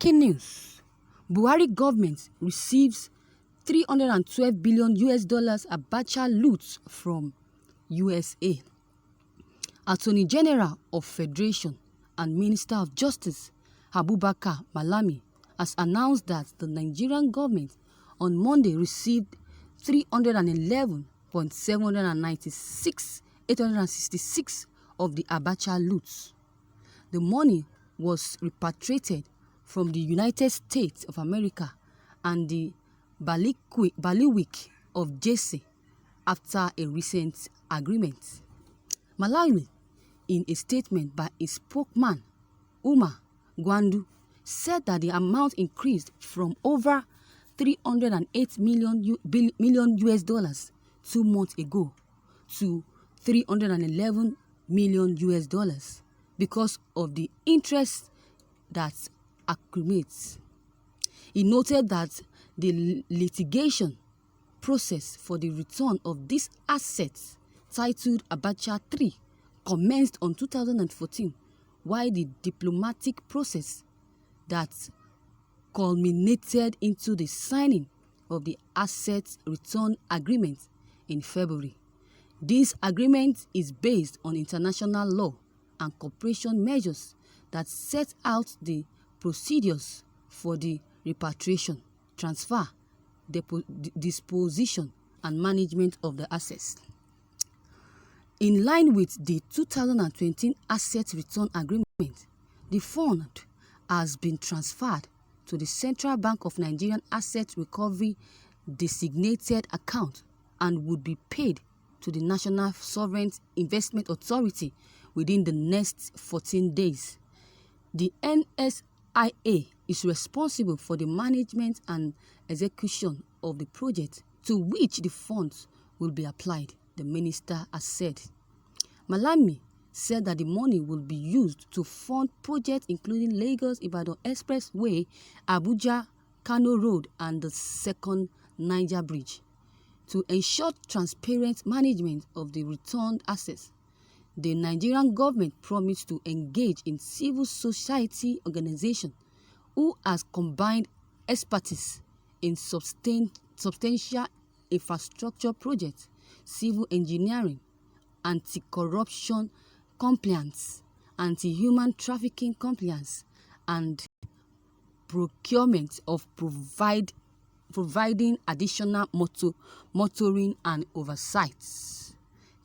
Breaking news. Buhari government receives $312 billion ABACHA loot from USA. Attorney General of Federation and Minister of Justice ABACHA Malami has announced that the Nigerian government on Monday received 311,796,866 of the ABACHA loot. The money was repatriated from the United States of America and the bailiwick of Jesse after a recent agreement. Malami, in a statement by his spokesman, Umar Gwandu, said that the amount increased from over $308 million 2 months ago to $311 million because of the interest that accumulates. He noted that the litigation process for the return of these assets, titled ABACHA 3, commenced on 2014, while the diplomatic process that culminated into the signing of the Assets Return Agreement in February. This agreement is based on international law and cooperation measures that set out the procedures for the repatriation, transfer, disposition, and management of the assets. In line with the 2020 Asset Return Agreement, the fund has been transferred to the Central Bank of Nigerian Asset Recovery designated account and would be paid to the National Sovereign Investment Authority within the next 14 days. The NSIA is responsible for the management and execution of the project to which the funds will be applied, the minister has said. Malami said that the money will be used to fund projects including Lagos-Ibadan Expressway, Abuja-Kano Road, and the Second Niger Bridge. To ensure transparent management of the returned assets, the Nigerian government promised to engage in civil society organization who has combined expertise in substantial infrastructure projects, civil engineering, anti-corruption compliance, anti-human trafficking compliance, and procurement of providing additional monitoring and oversight.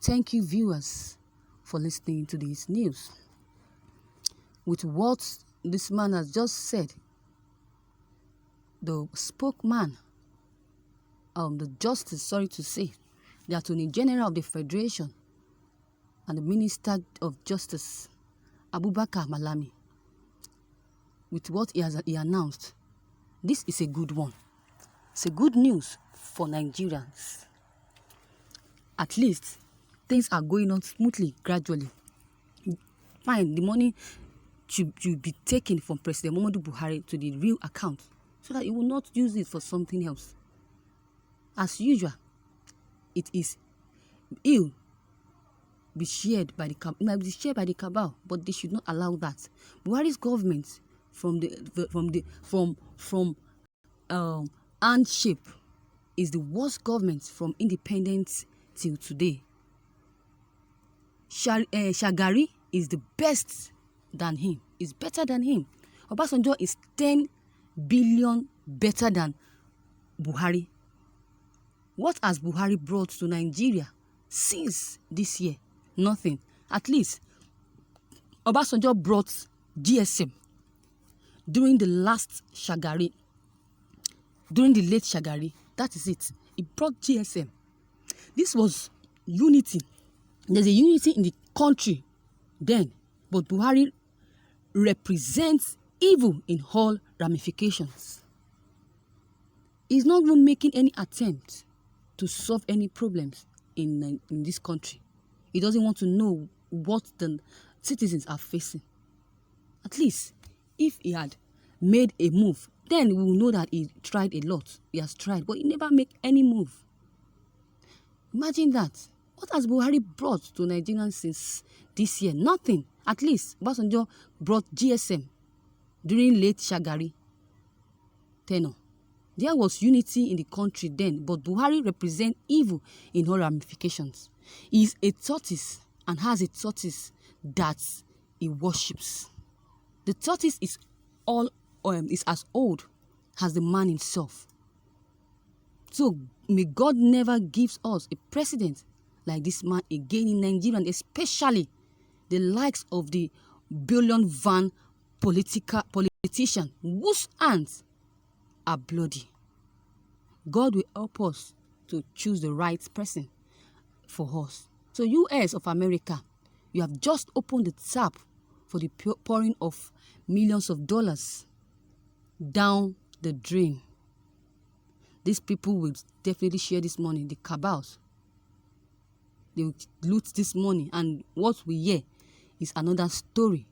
Thank you, viewers, for listening to this news. With what this man has just said, the spokesman, the Attorney General of the Federation and the Minister of Justice, ABACHA Malami, with what he announced, this is a good one. It's a good news for Nigerians. At least things are going on smoothly, gradually. Fine, the money should be taken from President Muhammadu Buhari to the real account so that he will not use it for something else. As usual, it is ill. Be shared by the cabal, but they should not allow that. Buhari's government, from handshake, is the worst government from independence till today. Shagari is the best than him. Is better than him. Obasanjo is 10 billion better than Buhari. What has Buhari brought to Nigeria since this year? Nothing. At least Obasanjo brought GSM during the last Shagari, during the late Shagari. That is it. He brought GSM. This was unity. There's a unity in the country then, but Buhari represents evil in all ramifications. He's not even making any attempt to solve any problems in this country. He doesn't want to know what the citizens are facing. At least, if he had made a move, then we will know that he tried a lot. He has tried, but he never made any move. Imagine that. What has Buhari brought to Nigerians since this year? Nothing. At least Obasanjo brought GSM during late Shagari. tenure. There was unity in the country then, but Buhari represents evil in all ramifications. He is a tortoise and has a tortoise that he worships. The tortoise is as old as the man himself. So may God never give us a president like this man again in Nigeria, and especially the likes of the billion van politician whose hands are bloody. God will help us to choose the right person for us. So US of America, you have just opened the tap for the pouring of millions of dollars down the drain. These people will definitely share this money, the cabals. They will loot this money, and what we hear is another story.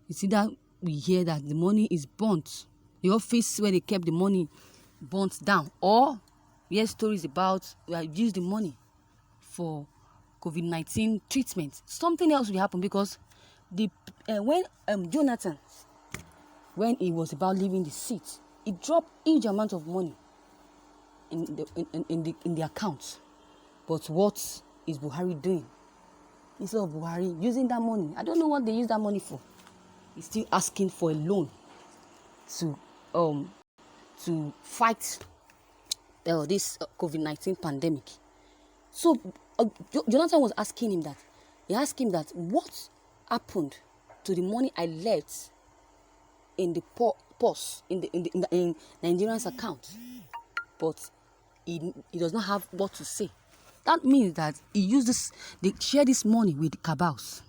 You see that we hear that the money is burnt. The office where they kept the money burnt down. Or we hear stories about we have used the money for COVID-19 treatment. Something else will happen because when Jonathan, when he was about leaving the seat, he dropped huge amount of money in the account. But what is Buhari doing? Instead of Buhari using that money, I don't know what they use that money for. He's still asking for a loan to fight this COVID-19 pandemic. So Jonathan was asking him that. He asked him that what happened to the money I left in the purse in Nigerian's account, but he does not have what to say. That means that they share this money with the cabals.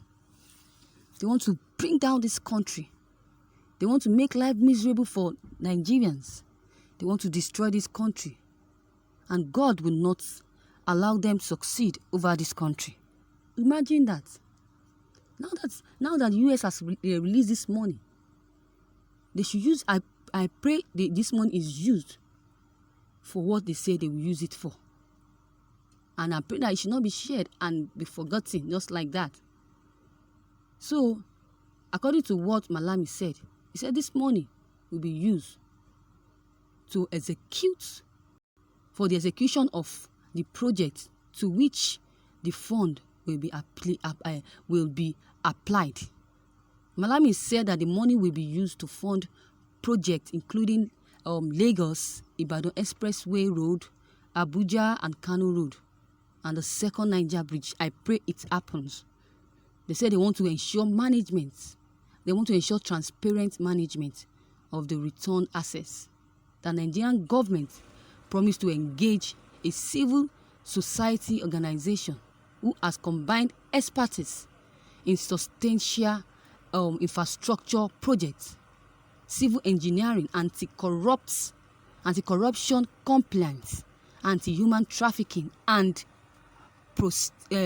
They want to bring down this country. They want to make life miserable for Nigerians. They want to destroy this country. And God will not allow them to succeed over this country. Imagine that. Now that US has released this money, they should use, I pray this money is used for what they say they will use it for. And I pray that it should not be shared and be forgotten just like that. So, according to what Malami said, he said this money will be used to execute, for the execution of the project to which the fund will be applied. Malami said that the money will be used to fund projects including Lagos, Ibadan Expressway Road, Abuja and Kano Road, and the second Niger Bridge. I pray it happens. They said they want to ensure management. They want to ensure transparent management of the return assets. The Nigerian government promised to engage a civil society organization who has combined expertise in substantial infrastructure projects, civil engineering, anti-corruption compliance, anti-human trafficking, and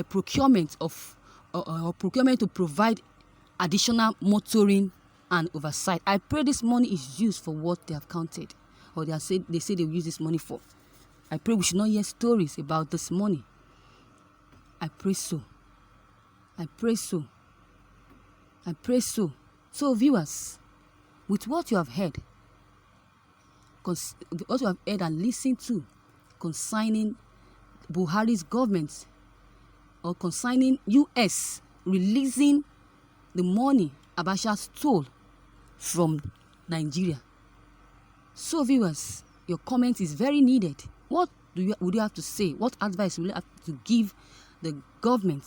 procurement to provide additional monitoring and oversight. I pray this money is used for what they have counted, or they say they will use this money for. I pray we should not hear stories about this money. I pray so. I pray so. I pray so. So viewers, with what you have heard, and listened to concerning Buhari's government, or concerning US releasing the money ABACHA stole from Nigeria. So viewers, your comment is very needed. What would you have to say? What advice will you have to give the government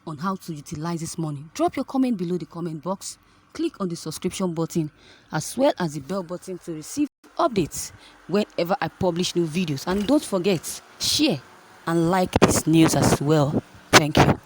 on how to utilize this money? Drop your comment below the comment box. Click on the subscription button as well as the bell button to receive updates whenever I publish new videos. And don't forget, share and like this news as well. Thank you.